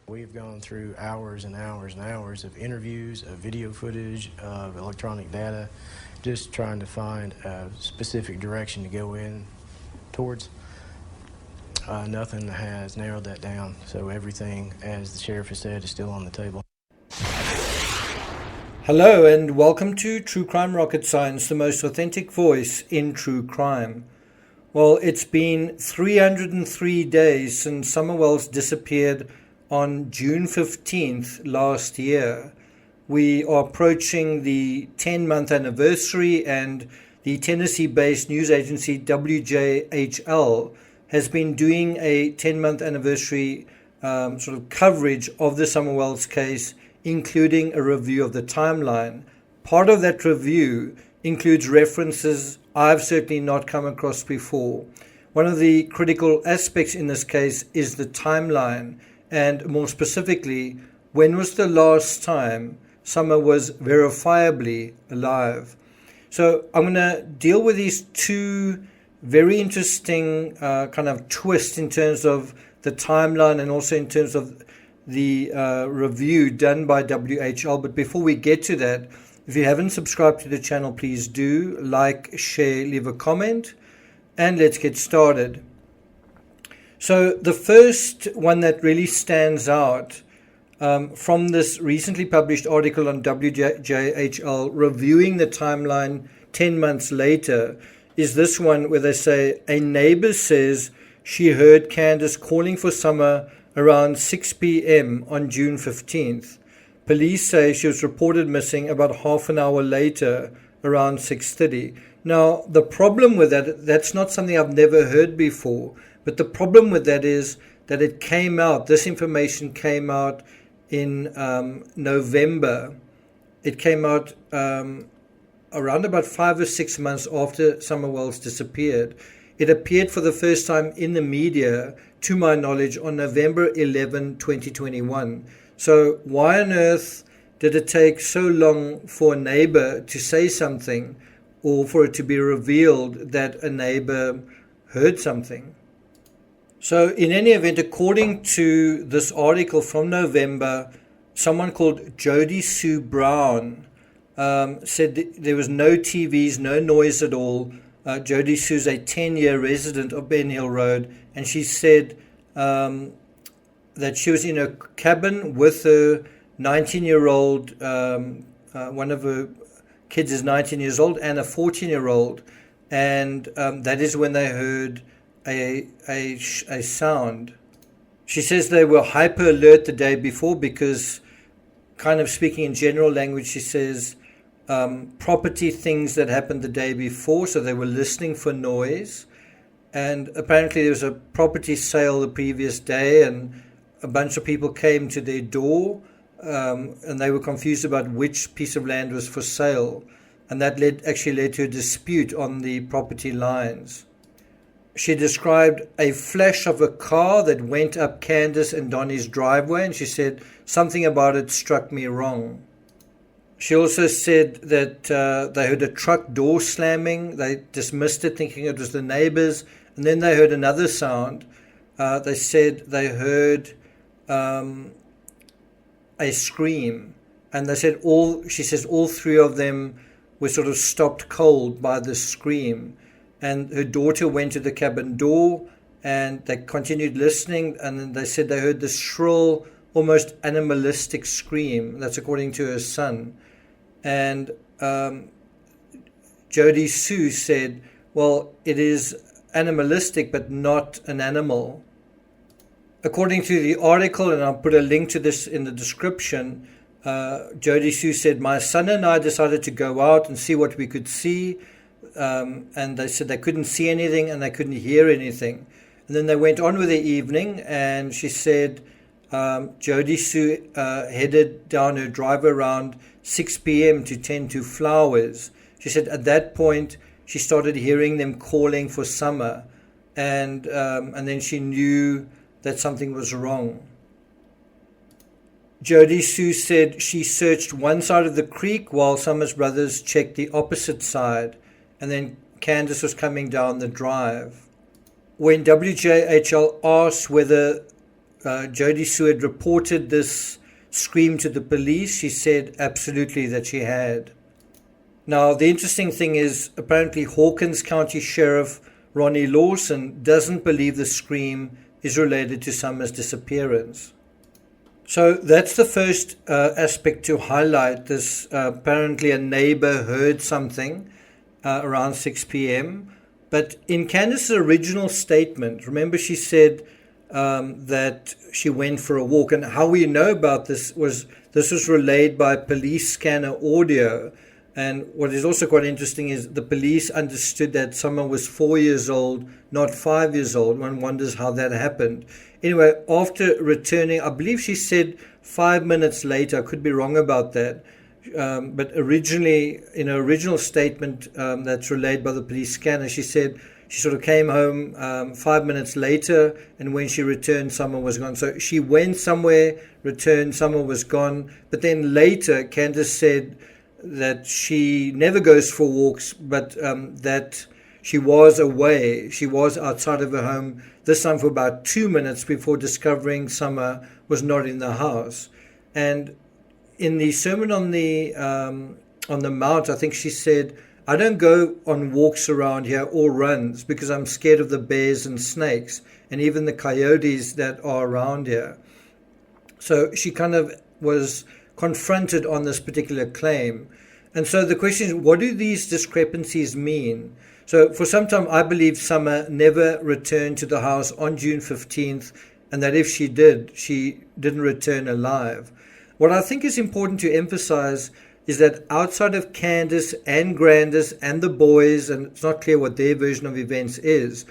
We've gone through hours and hours and hours of interviews, of video footage, of electronic data, just trying to find a specific direction to go in towards. Nothing has narrowed that down, so everything, as the sheriff has said, is still on the table. Hello and welcome to True Crime Rocket Science, the most authentic voice in true crime. Well, it's been 303 days since Summer Wells disappeared on June 15th last year. We are approaching the 10-month anniversary, and the Tennessee-based news agency WJHL has been doing a 10-month anniversary sort of coverage of the Summer Wells case, including a review of the timeline. Part of that review includes references I've certainly not come across before. One of the critical aspects in this case is the timeline, and more specifically, when was the last time Summer was verifiably alive? So I'm going to deal with these two very interesting kind of twists in terms of the timeline and also in terms of the review done by WHL. But before we get to that, if you haven't subscribed to the channel, please do like, share, leave a comment, and let's get started. So the first one that really stands out from this recently published article on WJHL reviewing the timeline 10 months later is this one where they say, a neighbor says she heard Candace calling for Summer around 6 p.m. on June 15th. Police say she was reported missing about half an hour later, around 6:30. Now, the problem with that, that's not something I've never heard before, but the problem with that is that it came out, this information came out in November. It came out around about 5 or 6 months after Summer Wells disappeared. It appeared for the first time in the media, to my knowledge, on November 11, 2021. So why on earth did it take so long for a neighbor to say something, or for it to be revealed that a neighbor heard something? So in any event, according to this article from November, someone called Jody Sue Brown said there was no TVs, no noise at all. Jody Sue's a 10-year resident of Ben Hill Road, and she said that she was in a cabin with her 19-year-old, one of her kids is 19 years old, and a 14-year-old, and that is when they heard a sound. She says they were hyper alert the day before because, kind of speaking in general language, she says property things that happened the day before, so they were listening for noise. And apparently there was a property sale the previous day, and a bunch of people came to their door, and they were confused about which piece of land was for sale, and that actually led to a dispute on the property lines. She described a flash of a car that went up Candace and Donnie's driveway, and she said something about it struck me wrong. She also said that they heard a truck door slamming. They dismissed it, thinking it was the neighbors, and then they heard another sound. They said they heard a scream, and they said she says all three of them were sort of stopped cold by the scream. And her daughter went to the cabin door, and they continued listening, and then they said they heard this shrill, almost animalistic scream. That's according to her son. And Jody Sue said, well, it is animalistic, but not an animal. According to the article, and I'll put a link to this in the description, Jody Sue said, my son and I decided to go out and see what we could see. And they said they couldn't see anything and they couldn't hear anything. And then they went on with the evening, and she said Jody Sue headed down her drive around 6 p.m. to tend to flowers. She said at that point she started hearing them calling for Summer, and then she knew that something was wrong. Jody Sue said she searched one side of the creek while Summer's brothers checked the opposite side, and then Candace was coming down the drive. When WJHL asked whether Jodie Sue had reported this scream to the police, she said absolutely that she had. Now, the interesting thing is apparently Hawkins County Sheriff Ronnie Lawson doesn't believe the scream is related to Summer's disappearance. So that's the first aspect to highlight. This apparently a neighbor heard something around 6 p.m. But in Candace's original statement, remember she said that she went for a walk. And how we know about this was relayed by police scanner audio. And what is also quite interesting is the police understood that Summer was 4 years old, not 5 years old. One wonders how that happened. Anyway, after returning, I believe she said 5 minutes later, I could be wrong about that, but originally, in her original statement that's relayed by the police scanner, she said she sort of came home 5 minutes later, and when she returned, Summer was gone. So she went somewhere, returned, Summer was gone. But then later, Candace said that she never goes for walks, but that she was away. She was outside of her home, this time for about 2 minutes before discovering Summer was not in the house. And in the Sermon on the Mount, I think she said, I don't go on walks around here or runs because I'm scared of the bears and snakes and even the coyotes that are around here. So she kind of was confronted on this particular claim. And so the question is, what do these discrepancies mean? So for some time, I believe Summer never returned to the house on June 15th, and that if she did, she didn't return alive. What I think is important to emphasize is that outside of Candace and Grandis and the boys, and it's not clear what their version of events is,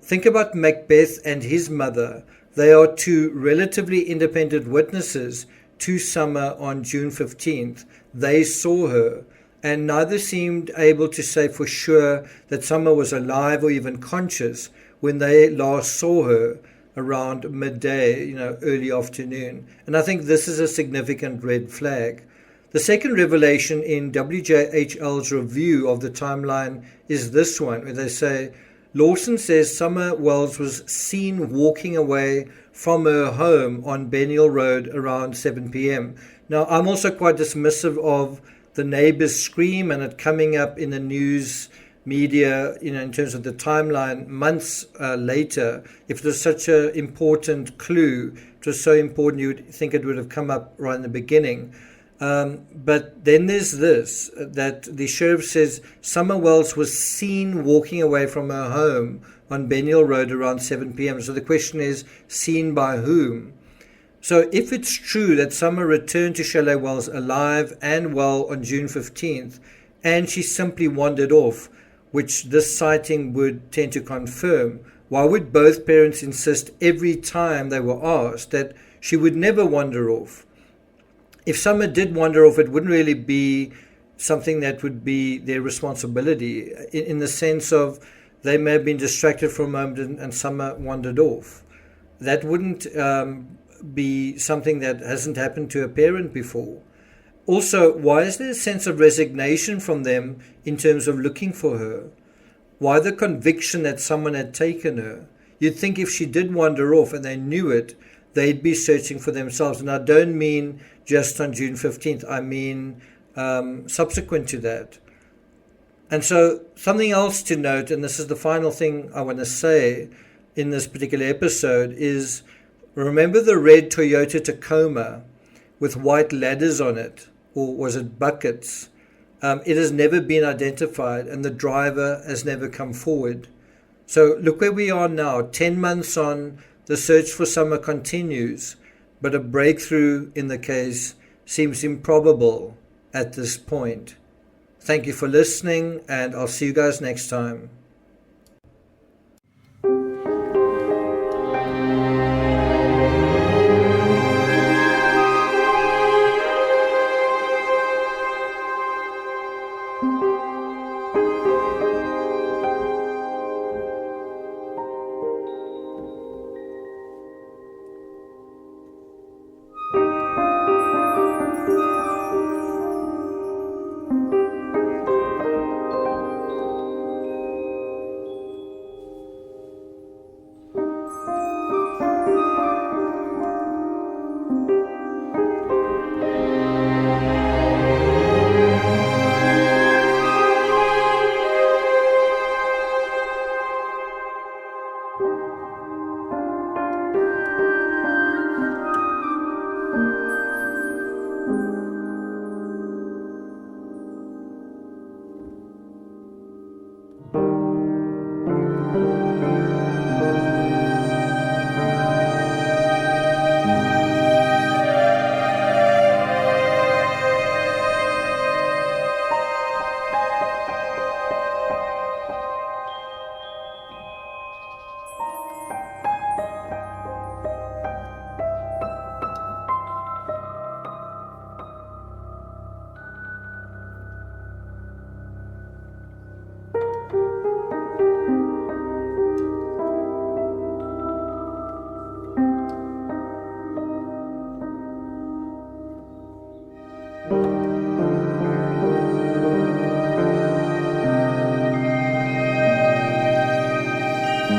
think about Macbeth and his mother. They are two relatively independent witnesses to Summer on June 15th. They saw her, and neither seemed able to say for sure that Summer was alive or even conscious when they last saw her around midday, early afternoon. And I think this is a significant red flag. The second revelation in WJHL's review of the timeline is this one, where they say, Lawson says Summer Wells was seen walking away from her home on Benhill Road around 7 p.m. Now, I'm also quite dismissive of the neighbor's scream and it coming up in the news media, in terms of the timeline months later. If it was such an important clue, it was so important you would think it would have come up right in the beginning. But then there's this, that the sheriff says Summer Wells was seen walking away from her home on Benhill Road around 7 p.m. So the question is, seen by whom? So if it's true that Summer returned to Chalet Wells alive and well on June 15th, and she simply wandered off, which this sighting would tend to confirm, why would both parents insist every time they were asked that she would never wander off? If Summer did wander off, it wouldn't really be something that would be their responsibility, in the sense of they may have been distracted for a moment and Summer wandered off. That wouldn't be something that hasn't happened to a parent before. Also, why is there a sense of resignation from them in terms of looking for her? Why the conviction that someone had taken her? You'd think if she did wander off and they knew it, they'd be searching for themselves. And I don't mean just on June 15th, I mean subsequent to that. And so something else to note, and this is the final thing I want to say in this particular episode, is remember the red Toyota Tacoma with white ladders on it, or was it buckets? It has never been identified and the driver has never come forward. So look where we are now, 10 months on, the search for Summer continues, but a breakthrough in the case seems improbable at this point. Thank you for listening, and I'll see you guys next time.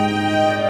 you.